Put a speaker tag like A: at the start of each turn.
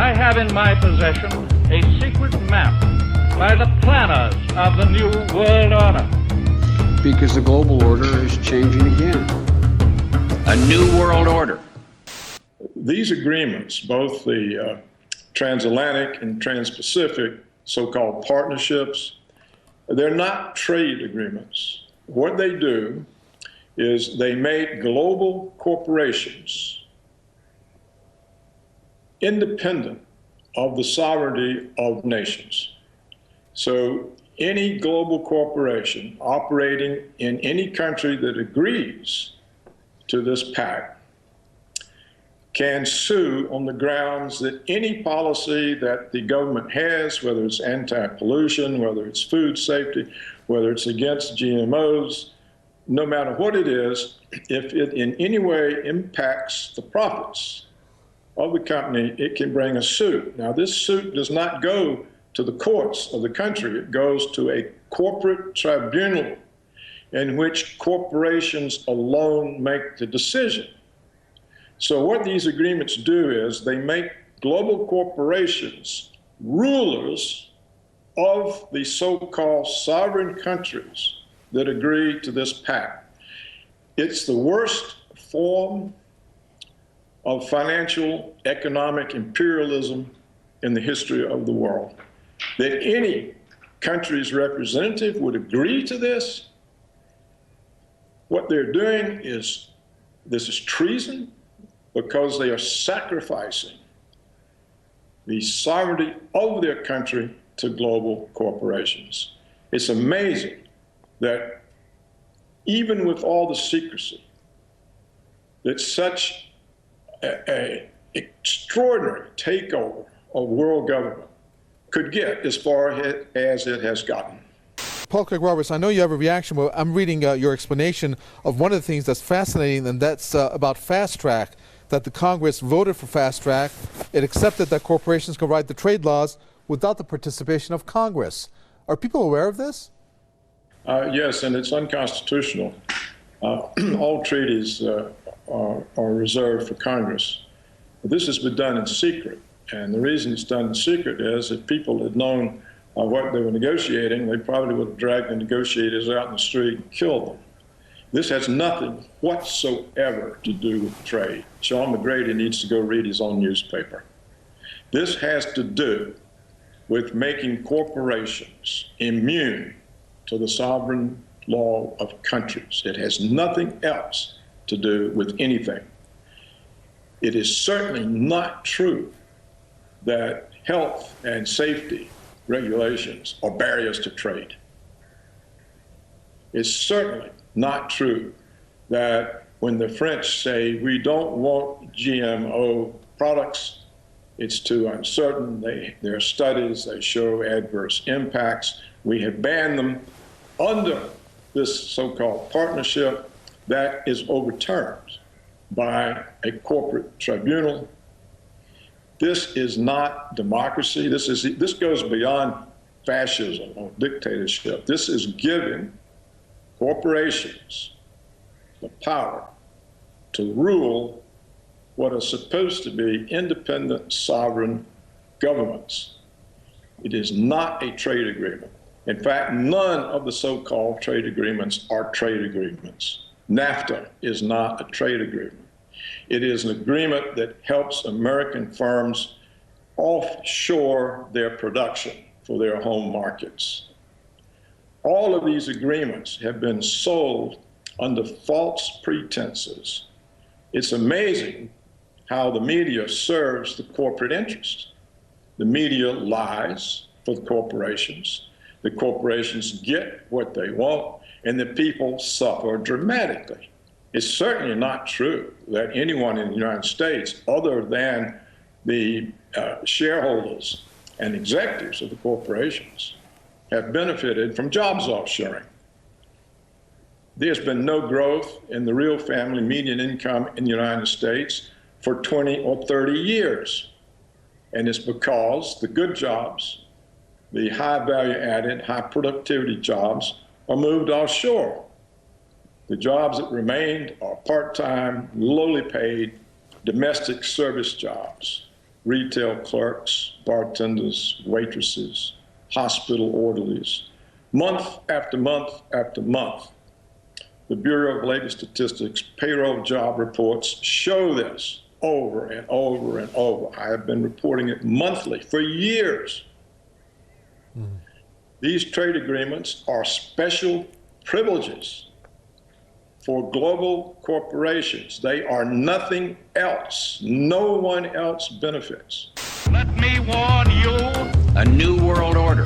A: I have in my possession a secret map by the planners of the New World Order.
B: Because the global order is changing again.
C: A new world order.
D: These agreements, both the transatlantic and trans-Pacific so-called partnerships, they're not trade agreements. What they do is they make global corporations independent of the sovereignty of nations. So any global corporation operating in any country that agrees to this pact can sue on the grounds that any policy that the government has, whether it's anti-pollution, whether it's food safety, whether it's against GMOs, no matter what it is, if it in any way impacts the profits of the company, it can bring a suit. Now, this suit does not go to the courts of the country. It goes to a corporate tribunal in which corporations alone make the decision. So what these agreements do is they make global corporations rulers of the so-called sovereign countries that agree to this pact. It's the worst form of financial, economic imperialism in the history of the world. That any country's representative would agree to this. What they're doing is, this is treason because they are sacrificing the sovereignty of their country to global corporations. It's amazing that even with all the secrecy, that such an extraordinary takeover of world government could get as far as it has gotten.
E: Paul Craig Roberts, I know you have a reaction, but I'm reading your explanation of one of the things that's fascinating, and that's about fast track, that the Congress voted for fast track. It accepted that corporations can write the trade laws without the participation of Congress. Are people aware of this?
D: Yes, and it's unconstitutional. All treaties are reserved for Congress. But this has been done in secret. And the reason it's done in secret is if people had known what they were negotiating, they probably would have dragged the negotiators out in the street and killed them. This has nothing whatsoever to do with trade. Sean McGrady needs to go read his own newspaper. This has to do with making corporations immune to the sovereign law of countries. It has nothing else to do with anything. It is certainly not true that health and safety regulations are barriers to trade. It's certainly not true that when the French say we don't want GMO products, it's too uncertain. There are studies that show adverse impacts. We have banned them under this so-called partnership that is overturned by a corporate tribunal. This is not democracy. This goes beyond fascism or dictatorship. This is giving corporations the power to rule what are supposed to be independent, sovereign governments. It is not a trade agreement. In fact, none of the so-called trade agreements are trade agreements. NAFTA is not a trade agreement. It is an agreement that helps American firms offshore their production for their home markets. All of these agreements have been sold under false pretenses. It's amazing how the media serves the corporate interest. The media lies for the corporations. The corporations get what they want, and the people suffer dramatically. It's certainly not true that anyone in the United States, other than the shareholders and executives of the corporations, have benefited from jobs offshoring. There's been no growth in the real family median income in the United States for 20 or 30 years. And it's because the good jobs, the high value added, high productivity jobs are moved offshore. The jobs that remained are part-time, lowly paid, domestic service jobs. retail clerks, bartenders, waitresses, hospital orderlies. Month after month after month, the Bureau of Labor Statistics payroll job reports show this over and over and over. I have been reporting it monthly for years. These trade agreements are special privileges for global corporations. They are nothing else. No one else benefits.
A: Let me warn you.
C: A new world order.